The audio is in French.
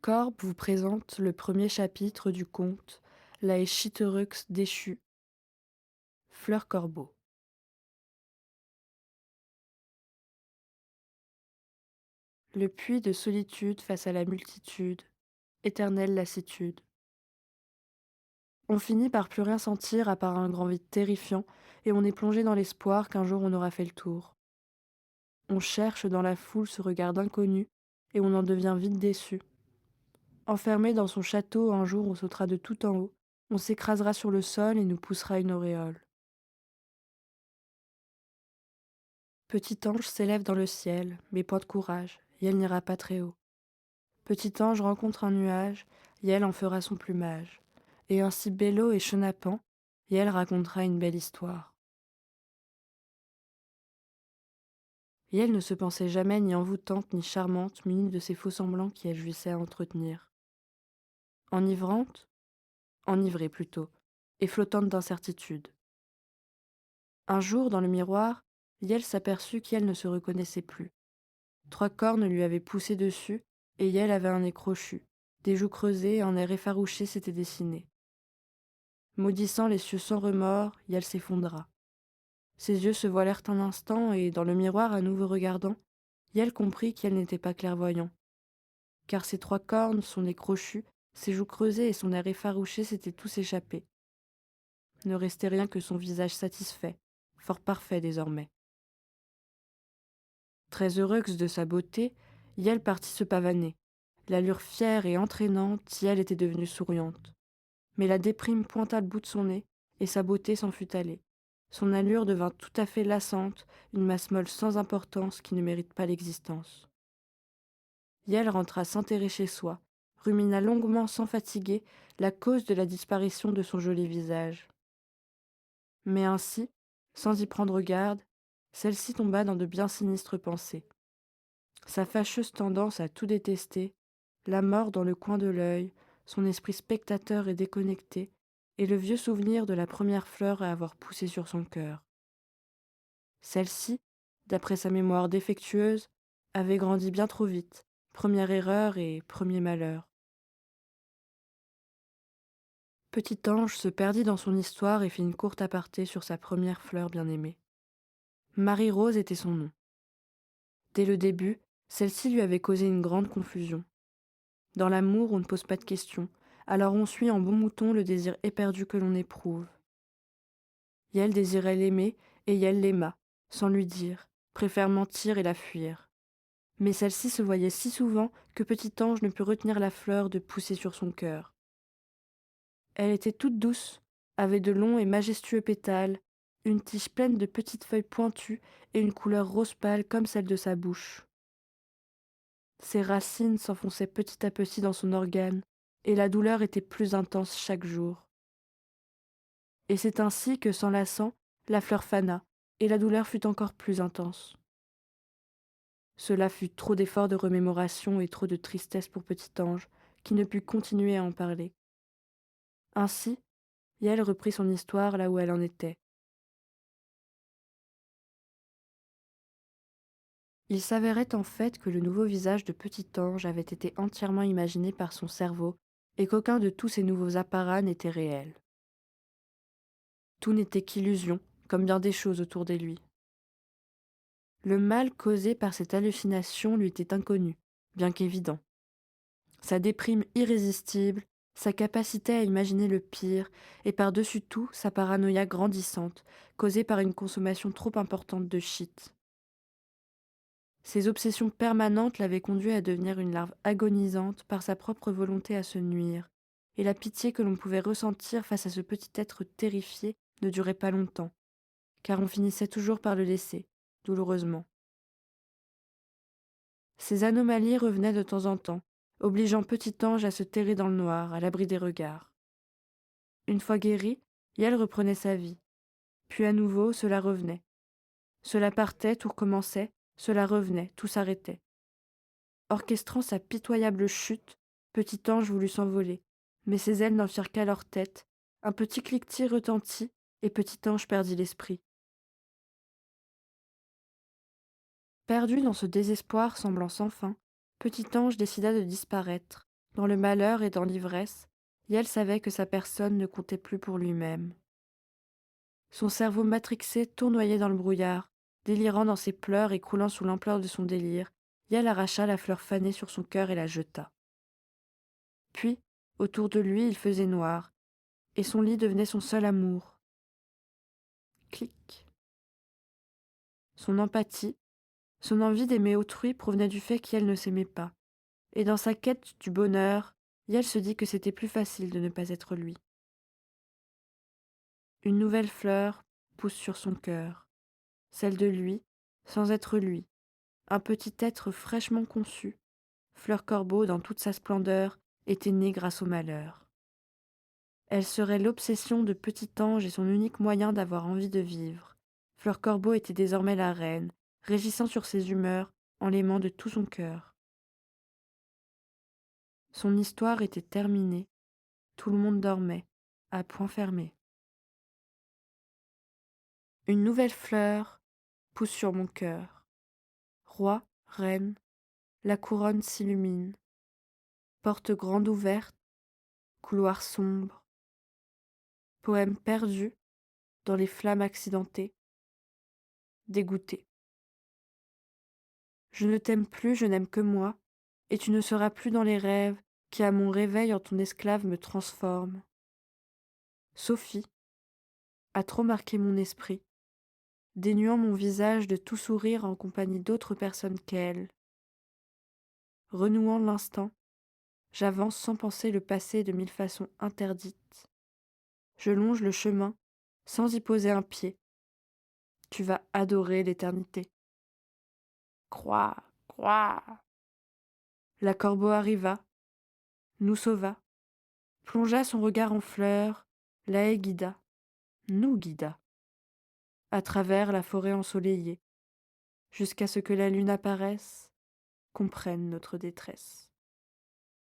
Corbe vous présente le premier chapitre du conte La Échitterux déchue, Fleur Corbeau. Le puits de solitude face à la multitude, éternelle lassitude. On finit par plus rien sentir à part un grand vide terrifiant, et on est plongé dans l'espoir qu'un jour on aura fait le tour. On cherche dans la foule ce regard inconnu, et on en devient vite déçu. Enfermé dans son château, un jour on sautera de tout en haut, on s'écrasera sur le sol et nous poussera une auréole. Petit ange s'élève dans le ciel, mais point de courage, et elle n'ira pas très haut. Petit ange rencontre un nuage, et elle en fera son plumage. Et ainsi bello et chenapan, et elle racontera une belle histoire. Et elle ne se pensait jamais ni envoûtante ni charmante, munie de ces faux-semblants qui elle jouissait à entretenir. Enivrante, enivrée plutôt, et flottante d'incertitude. Un jour, dans le miroir, Yel s'aperçut qu'elle ne se reconnaissait plus. 3 cornes lui avaient poussé dessus, et Yel avait un nez crochu. Des joues creusées et un air effarouché s'étaient dessinés. Maudissant les cieux sans remords, Yel s'effondra. Ses yeux se voilèrent un instant, et dans le miroir à nouveau regardant, Yel comprit qu'elle n'était pas clairvoyant. Car ses 3 cornes, son nez crochu, ses joues creusées et son air effarouché s'étaient tous échappés. Ne restait rien que son visage satisfait, fort parfait désormais. Très heureuse de sa beauté, Yel partit se pavaner. L'allure fière et entraînante, Yel était devenue souriante. Mais la déprime pointa le bout de son nez, et sa beauté s'en fut allée. Son allure devint tout à fait lassante, une masse molle sans importance qui ne mérite pas l'existence. Yel rentra s'enterrer chez soi, rumina longuement sans fatiguer la cause de la disparition de son joli visage. Mais ainsi, sans y prendre garde, celle-ci tomba dans de bien sinistres pensées. Sa fâcheuse tendance à tout détester, la mort dans le coin de l'œil, son esprit spectateur et déconnecté, et le vieux souvenir de la première fleur à avoir poussé sur son cœur. Celle-ci, d'après sa mémoire défectueuse, avait grandi bien trop vite, première erreur et premier malheur. Petit ange se perdit dans son histoire et fit une courte aparté sur sa première fleur bien-aimée. Marie-Rose était son nom. Dès le début, celle-ci lui avait causé une grande confusion. Dans l'amour, on ne pose pas de questions, alors on suit en bon mouton le désir éperdu que l'on éprouve. Yel désirait l'aimer, et Yel l'aima, sans lui dire, préfère mentir et la fuir. Mais celle-ci se voyait si souvent que Petit Ange ne put retenir la fleur de pousser sur son cœur. Elle était toute douce, avait de longs et majestueux pétales, une tige pleine de petites feuilles pointues et une couleur rose pâle comme celle de sa bouche. Ses racines s'enfonçaient petit à petit dans son organe, et la douleur était plus intense chaque jour. Et c'est ainsi que, s'enlaçant, la fleur fana, et la douleur fut encore plus intense. Cela fut trop d'efforts de remémoration et trop de tristesse pour Petit Ange, qui ne put continuer à en parler. Ainsi, Yael reprit son histoire là où elle en était. Il s'avérait en fait que le nouveau visage de Petit Ange avait été entièrement imaginé par son cerveau, et qu'aucun de tous ces nouveaux apparats n'était réel. Tout n'était qu'illusion, comme bien des choses autour de lui. Le mal causé par cette hallucination lui était inconnu, bien qu'évident. Sa déprime irrésistible, sa capacité à imaginer le pire, et par-dessus tout sa paranoïa grandissante, causée par une consommation trop importante de shit. Ces obsessions permanentes l'avaient conduit à devenir une larve agonisante par sa propre volonté à se nuire, et la pitié que l'on pouvait ressentir face à ce petit être terrifié ne durait pas longtemps, car on finissait toujours par le laisser, douloureusement. Ces anomalies revenaient de temps en temps, obligeant Petit Ange à se terrer dans le noir, à l'abri des regards. Une fois guérie, Yael reprenait sa vie. Puis à nouveau, cela revenait. Cela partait, tout recommençait, cela revenait, tout s'arrêtait. Orchestrant sa pitoyable chute, Petit Ange voulut s'envoler, mais ses ailes n'en firent qu'à leur tête. Un petit cliquetis retentit, et Petit Ange perdit l'esprit. Perdu dans ce désespoir semblant sans fin, Petit Ange décida de disparaître, Dans le malheur et dans l'ivresse, Yael savait que sa personne ne comptait plus pour lui-même. Son cerveau matrixé tournoyait dans le brouillard, délirant dans ses pleurs et croulant sous l'ampleur de son délire. Yael arracha la fleur fanée sur son cœur et la jeta. Puis, autour de lui, il faisait noir, et son lit devenait son seul amour. Clic. Son empathie, son envie d'aimer autrui provenait du fait qu'Yael ne s'aimait pas. Et dans sa quête du bonheur, Yael se dit que c'était plus facile de ne pas être lui. Une nouvelle fleur pousse sur son cœur, celle de lui, sans être lui, un petit être fraîchement conçu. Fleur Corbeau, dans toute sa splendeur, était née grâce au malheur. Elle serait l'obsession de Petit Ange et son unique moyen d'avoir envie de vivre. Fleur Corbeau était désormais la reine, régissant sur ses humeurs, en l'aimant de tout son cœur. Son histoire était terminée. Tout le monde dormait, à point fermé. Une nouvelle fleur pousse sur mon cœur. Roi, reine, la couronne s'illumine. Porte grande ouverte, couloir sombre. Poème perdu dans les flammes accidentées. Dégoûté. Je ne t'aime plus, je n'aime que moi, et tu ne seras plus dans les rêves qui à mon réveil en ton esclave me transforment. Sophie a trop marqué mon esprit, dénuant mon visage de tout sourire en compagnie d'autres personnes qu'elle. Renouant l'instant, j'avance sans penser le passé de mille façons interdites. Je longe le chemin sans y poser un pied. Tu vas adorer l'éternité. Croix, croix. La corbeau arriva, nous sauva, plongea son regard en fleurs, la haie guida, nous guida, à travers la forêt ensoleillée, jusqu'à ce que la lune apparaisse, comprenne notre détresse.